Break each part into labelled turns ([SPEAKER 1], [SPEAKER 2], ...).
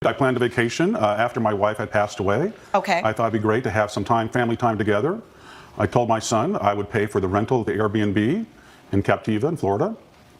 [SPEAKER 1] I planned a vacation after my wife had passed away.
[SPEAKER 2] Okay.
[SPEAKER 1] I thought it'd be great to have some family time together. I told my son I would pay for the rental of the Airbnb in Captiva in Florida.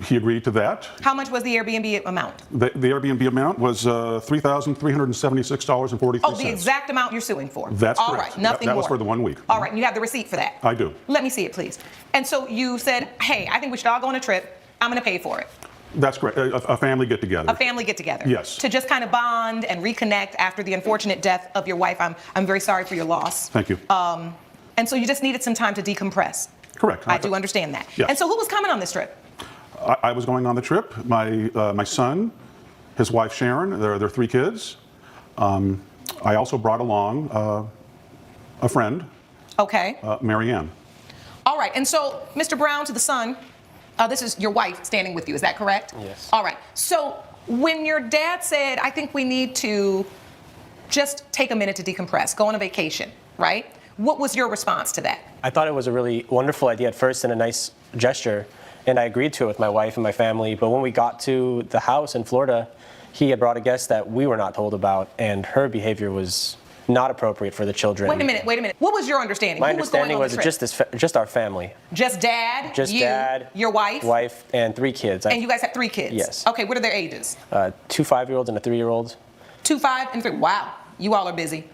[SPEAKER 1] He agreed to that.
[SPEAKER 2] How much was the Airbnb amount?
[SPEAKER 1] The Airbnb amount was $3,376.43.
[SPEAKER 2] Oh, the exact amount you're suing for?
[SPEAKER 1] That's
[SPEAKER 2] all
[SPEAKER 1] correct.
[SPEAKER 2] Right, nothing
[SPEAKER 1] that
[SPEAKER 2] more.
[SPEAKER 1] was for the 1 week.
[SPEAKER 2] All right, and you have the receipt for that?
[SPEAKER 1] I do.
[SPEAKER 2] Let me see it, please. And so you said, hey, I think we should all go on a trip. I'm going to pay for it.
[SPEAKER 1] That's correct. A family get-together.
[SPEAKER 2] A family get-together.
[SPEAKER 1] Yes.
[SPEAKER 2] To just kind of bond and reconnect after the unfortunate death of your wife. I'm very sorry for your loss.
[SPEAKER 1] Thank you.
[SPEAKER 2] And so you just needed some time to decompress.
[SPEAKER 1] Correct.
[SPEAKER 2] I do understand that.
[SPEAKER 1] Yes.
[SPEAKER 2] And so who was coming on this trip?
[SPEAKER 1] I was going on the trip. My son, his wife Sharon, their 3 kids. I also brought along a friend.
[SPEAKER 2] Okay.
[SPEAKER 1] Mary Ann.
[SPEAKER 2] All right. And so, Mr. Brown, to the son, this is your wife standing with you. Is that correct?
[SPEAKER 3] Yes.
[SPEAKER 2] All right. So when your dad said, I think we need to just take a minute to decompress, go on a vacation, right? What was your response to that?
[SPEAKER 3] I thought it was a really wonderful idea at first and a nice gesture, and I agreed to it with my wife and my family. But when we got to the house in Florida, he had brought a guest that we were not told about, and her behavior was not appropriate for the children.
[SPEAKER 2] Wait a minute. What was your understanding?
[SPEAKER 3] My
[SPEAKER 2] Who
[SPEAKER 3] understanding
[SPEAKER 2] was going on the trip?
[SPEAKER 3] just our family.
[SPEAKER 2] Just dad?
[SPEAKER 3] Just
[SPEAKER 2] you,
[SPEAKER 3] dad.
[SPEAKER 2] Your wife?
[SPEAKER 3] Wife, and 3 kids.
[SPEAKER 2] And you guys have 3 kids?
[SPEAKER 3] Yes.
[SPEAKER 2] Okay, what are their ages?
[SPEAKER 3] 2 5-year-olds and a 3-year-old.
[SPEAKER 2] 2, 5, and 3. Wow, you all are busy.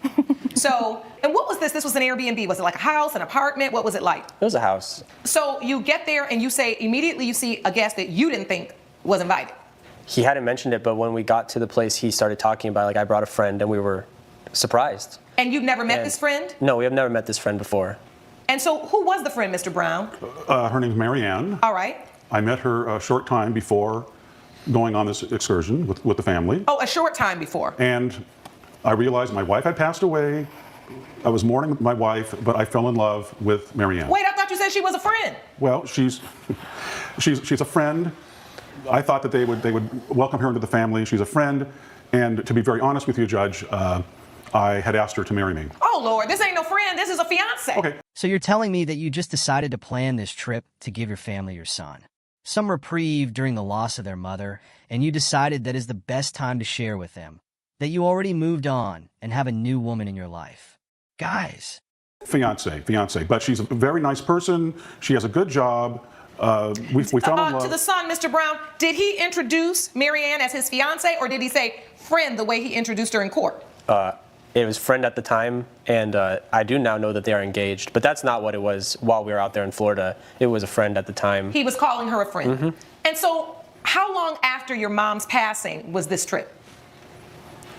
[SPEAKER 2] So, and what was this? This was an Airbnb. Was it like a house, an apartment? What was it like?
[SPEAKER 3] It was a house.
[SPEAKER 2] So you get there and you say, immediately you see a guest that you didn't think was invited.
[SPEAKER 3] He hadn't mentioned it, but when we got to the place, he started talking about, like, I brought a friend, and we were surprised.
[SPEAKER 2] And you've never met this friend?
[SPEAKER 3] No, we have never met this friend before.
[SPEAKER 2] And so who was the friend, Mr. Brown?
[SPEAKER 1] Her name's Mary Ann.
[SPEAKER 2] All right.
[SPEAKER 1] I met her a short time before going on this excursion with the family.
[SPEAKER 2] Oh, a short time before.
[SPEAKER 1] And I realized my wife had passed away. I was mourning my wife, but I fell in love with Mary Ann.
[SPEAKER 2] Wait, I thought you said she was a friend.
[SPEAKER 1] Well, she's a friend. I thought that they would welcome her into the family. She's a friend. And to be very honest with you, Judge, I had asked her to marry me.
[SPEAKER 2] Oh, Lord, this ain't no friend. This is a fiancé.
[SPEAKER 1] Okay.
[SPEAKER 4] So you're telling me that you just decided to plan this trip to give your family your son. Some reprieve during the loss of their mother, and you decided that is the best time to share with them, that you already moved on and have a new woman in your life. Guys.
[SPEAKER 1] Fiancé. But she's a very nice person. She has a good job. We fell in love.
[SPEAKER 2] To the son, Mr. Brown, did he introduce Mary Ann as his fiancé, or did he say friend the way he introduced her in court?
[SPEAKER 3] It was friend at the time, and I do now know that they are engaged. But that's not what it was while we were out there in Florida. It was a friend at the time.
[SPEAKER 2] He was calling her a friend.
[SPEAKER 3] Mm-hmm.
[SPEAKER 2] And so how long after your mom's passing was this trip?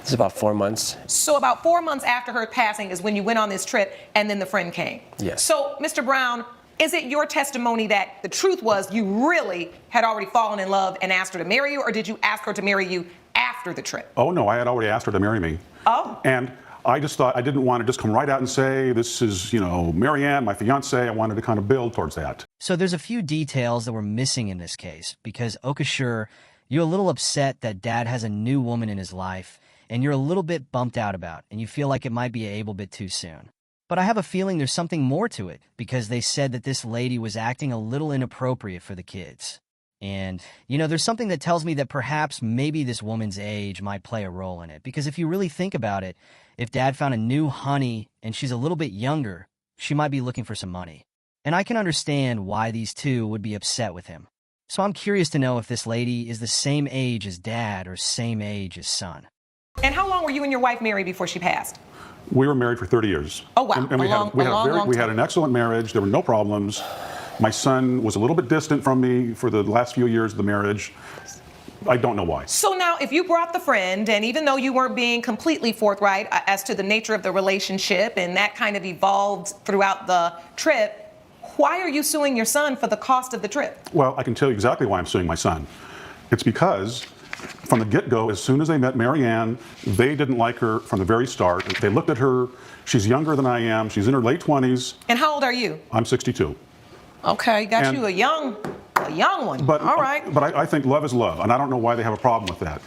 [SPEAKER 3] It's about 4 months.
[SPEAKER 2] So about 4 months after her passing is when you went on this trip, and then the friend came.
[SPEAKER 3] Yes.
[SPEAKER 2] So, Mr. Brown, is it your testimony that the truth was you really had already fallen in love and asked her to marry you, or did you ask her to marry you after the trip?
[SPEAKER 1] Oh, no, I had already asked her to marry me.
[SPEAKER 2] Oh.
[SPEAKER 1] And I just thought I didn't want to just come right out and say, this is, Mary Ann, my fiancée. I wanted to kind of build towards that.
[SPEAKER 4] So there's a few details that were missing in this case, because Okashur, you're a little upset that Dad has a new woman in his life, and you're a little bit bumped out about, and you feel like it might be a bit too soon. But I have a feeling there's something more to it, because they said that this lady was acting a little inappropriate for the kids. And, there's something that tells me that perhaps maybe this woman's age might play a role in it. Because if you really think about it, if Dad found a new honey and she's a little bit younger, she might be looking for some money. And I can understand why these two would be upset with him. So I'm curious to know if this lady is the same age as Dad or same age as son.
[SPEAKER 2] And how long were you and your wife married before she passed?
[SPEAKER 1] We were married for 30 years.
[SPEAKER 2] Oh, wow.
[SPEAKER 1] And we had an excellent marriage. There were no problems. My son was a little bit distant from me for the last few years of the marriage. I don't know why.
[SPEAKER 2] So now, if you brought the friend, and even though you weren't being completely forthright as to the nature of the relationship, and that kind of evolved throughout the trip, why are you suing your son for the cost of the trip?
[SPEAKER 1] Well, I can tell you exactly why I'm suing my son. It's because from the get-go, as soon as they met Mary Ann, they didn't like her from the very start. They looked at her. She's younger than I am. She's in her late 20s.
[SPEAKER 2] And how old are you?
[SPEAKER 1] I'm 62.
[SPEAKER 2] Okay, got you a young one.
[SPEAKER 1] But,
[SPEAKER 2] all right.
[SPEAKER 1] But I think love is love, and I don't know why they have a problem with that.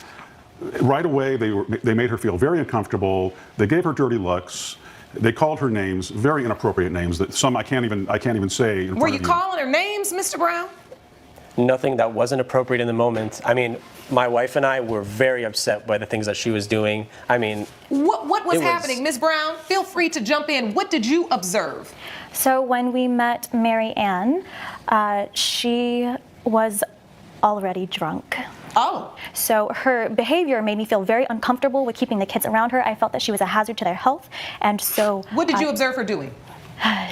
[SPEAKER 1] Right away, they made her feel very uncomfortable. They gave her dirty looks. They called her names, very inappropriate names that some I can't even say in front of you.
[SPEAKER 2] Were you calling her names, Mr. Brown?
[SPEAKER 3] Nothing that wasn't appropriate in the moment. I mean, my wife and I were very upset by the things that she was doing. I mean,
[SPEAKER 2] What was happening? Ms. Brown, feel free to jump in. What did you observe?
[SPEAKER 5] So when we met Mary Ann, she was already drunk.
[SPEAKER 2] Oh.
[SPEAKER 5] So her behavior made me feel very uncomfortable with keeping the kids around her. I felt that she was a hazard to their health. And so
[SPEAKER 2] What did you observe her doing?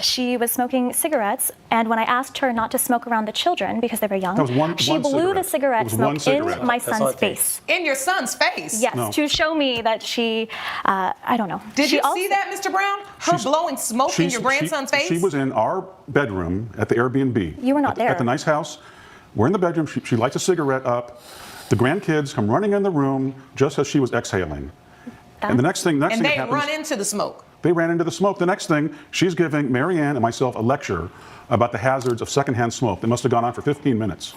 [SPEAKER 5] she was smoking cigarettes, and when I asked her not to smoke around the children because they were young,
[SPEAKER 1] That was one
[SPEAKER 5] she blew the cigarette
[SPEAKER 1] It was one
[SPEAKER 5] smoke
[SPEAKER 1] cigarette.
[SPEAKER 5] in my
[SPEAKER 3] That's all
[SPEAKER 5] son's
[SPEAKER 3] it takes.
[SPEAKER 5] face.
[SPEAKER 2] In your son's face?
[SPEAKER 5] Yes,
[SPEAKER 1] No.
[SPEAKER 5] to show me that she, I don't know.
[SPEAKER 2] Did
[SPEAKER 5] She
[SPEAKER 2] you
[SPEAKER 5] also-
[SPEAKER 2] see that, Mr. Brown? Her blowing smoke in your grandson's face?
[SPEAKER 1] She was in our bedroom at the Airbnb.
[SPEAKER 5] You were not
[SPEAKER 1] at
[SPEAKER 5] there.
[SPEAKER 1] At the nice house. We're in the bedroom. She lights a cigarette up. The grandkids come running in the room just as she was exhaling. And the next thing
[SPEAKER 2] and
[SPEAKER 1] that
[SPEAKER 2] they
[SPEAKER 1] happens,
[SPEAKER 2] run into the smoke.
[SPEAKER 1] they ran into the smoke. The next thing, she's giving Mary Ann and myself a lecture about the hazards of secondhand smoke. That must have gone on for 15 minutes.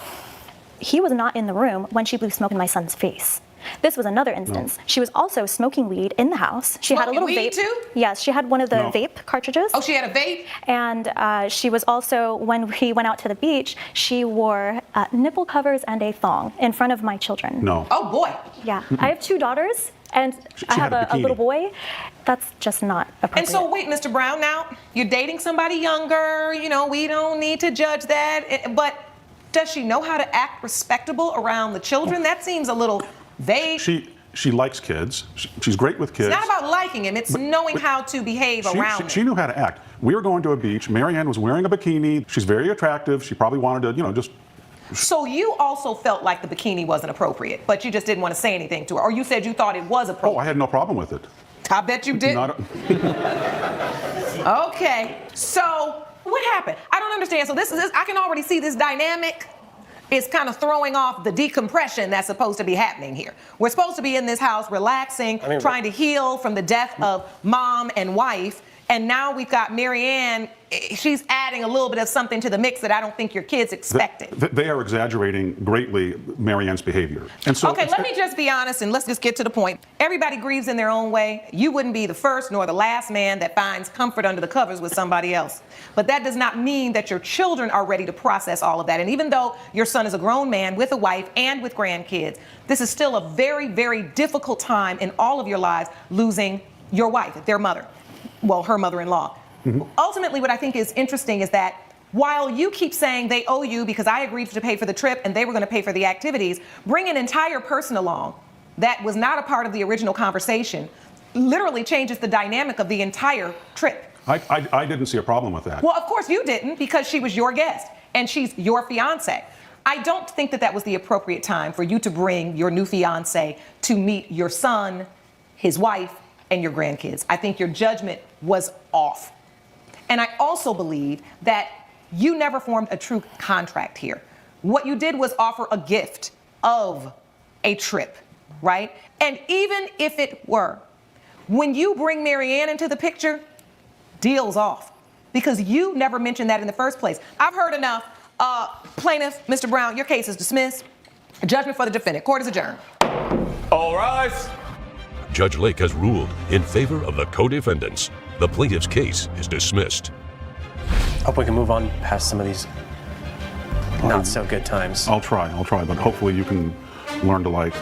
[SPEAKER 5] He was not in the room when she blew smoke in my son's face. This was another instance. She was also smoking weed in the house. She had a
[SPEAKER 2] Smoking
[SPEAKER 5] little
[SPEAKER 2] weed
[SPEAKER 5] vape.
[SPEAKER 2] too?
[SPEAKER 5] Yes, she had one of the
[SPEAKER 1] No.
[SPEAKER 5] vape cartridges.
[SPEAKER 2] Oh, she had a vape?
[SPEAKER 5] And she was also, when we went out to the beach, she wore nipple covers and a thong in front of my children.
[SPEAKER 1] No.
[SPEAKER 2] Oh, boy.
[SPEAKER 5] Yeah, I have 2 daughters, and I
[SPEAKER 1] had
[SPEAKER 5] have
[SPEAKER 1] a
[SPEAKER 5] a little
[SPEAKER 1] bikini.
[SPEAKER 5] boy. That's just not appropriate.
[SPEAKER 2] And so, wait, Mr. Brown, now, you're dating somebody younger. You know, we don't need to judge that. But does she know how to act respectable around the children? That seems a little vague.
[SPEAKER 1] She likes kids. She's great with kids.
[SPEAKER 2] It's not about liking him. It's knowing how to behave around him.
[SPEAKER 1] She knew how to act. We were going to a beach. Mary Ann was wearing a bikini. She's very attractive. She probably wanted to, just.
[SPEAKER 2] So you also felt like the bikini wasn't appropriate, but you just didn't want to say anything to her. Or you said you thought it was
[SPEAKER 1] Oh,
[SPEAKER 2] appropriate.
[SPEAKER 1] I had no problem with it.
[SPEAKER 2] I bet you did.
[SPEAKER 1] Not
[SPEAKER 2] Okay. So what happened? I don't understand. So this I can already see this dynamic is kind of throwing off the decompression that's supposed to be happening here. We're supposed to be in this house relaxing, trying to heal from the death of mom and wife. And now we've got Mary Ann. She's adding a little bit of something to the mix that I don't think your kids expected.
[SPEAKER 1] They are exaggerating greatly Mary Ann's behavior. And so
[SPEAKER 2] Okay, let me just be honest and let's just get to the point. Everybody grieves in their own way. You wouldn't be the first nor the last man that finds comfort under the covers with somebody else. But that does not mean that your children are ready to process all of that. And even though your son is a grown man with a wife and with grandkids, this is still a very, very difficult time in all of your lives losing your wife, their mother. Well, her mother-in-law. Ultimately, what I think is interesting is that while you keep saying they owe you because I agreed to pay for the trip and they were going to pay for the activities, bring an entire person along that was not a part of the original conversation literally changes the dynamic of the entire trip.
[SPEAKER 1] I didn't see a problem with that.
[SPEAKER 2] Well, of course you didn't because she was your guest and she's your fiance. I don't think that that was the appropriate time for you to bring your new fiance to meet your son, his wife, and your grandkids. I think your judgment was off. And I also believe that you never formed a true contract here. What you did was offer a gift of a trip, right? And even if it were, when you bring Mary Ann into the picture, deal's off. Because you never mentioned that in the first place. I've heard enough. Plaintiff, Mr. Brown, your case is dismissed. Judgment for the defendant. Court is adjourned.
[SPEAKER 6] All rise.
[SPEAKER 7] Judge Lake has ruled in favor of the co-defendants. The plaintiff's case is dismissed.
[SPEAKER 3] Hope we can move on past some of these not so good times.
[SPEAKER 1] I'll try, but hopefully you can learn to like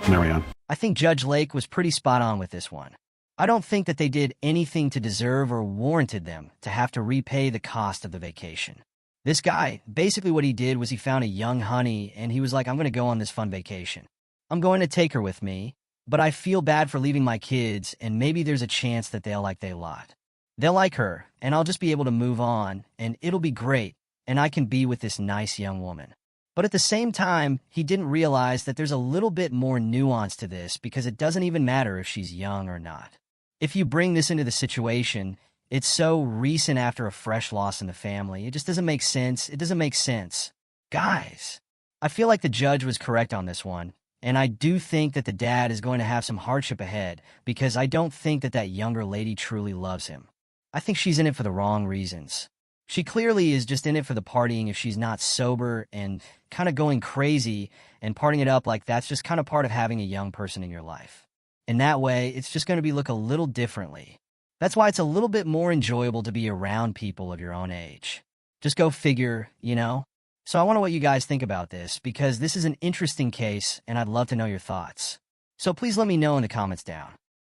[SPEAKER 1] Mary Ann.
[SPEAKER 4] I think Judge Lake was pretty spot on with this one. I don't think that they did anything to deserve or warranted them to have to repay the cost of the vacation. This guy, basically what he did was he found a young honey and he was like, I'm going to go on this fun vacation. I'm going to take her with me, but I feel bad for leaving my kids and maybe there's a chance that they'll like they lot. They'll like her and I'll just be able to move on and it'll be great and I can be with this nice young woman. But at the same time, he didn't realize that there's a little bit more nuance to this because it doesn't even matter if she's young or not. If you bring this into the situation, it's so recent after a fresh loss in the family. It just doesn't make sense. It doesn't make sense. Guys, I feel like the judge was correct on this one. And I do think that the dad is going to have some hardship ahead because I don't think that that younger lady truly loves him. I think she's in it for the wrong reasons. She clearly is just in it for the partying if she's not sober and kind of going crazy and partying it up like that's just kind of part of having a young person in your life. In that way, it's just going to be look a little differently. That's why it's a little bit more enjoyable to be around people of your own age. Just go figure, you know? So I want to know what you guys think about this, because this is an interesting case and I'd love to know your thoughts. So please let me know in the comments down.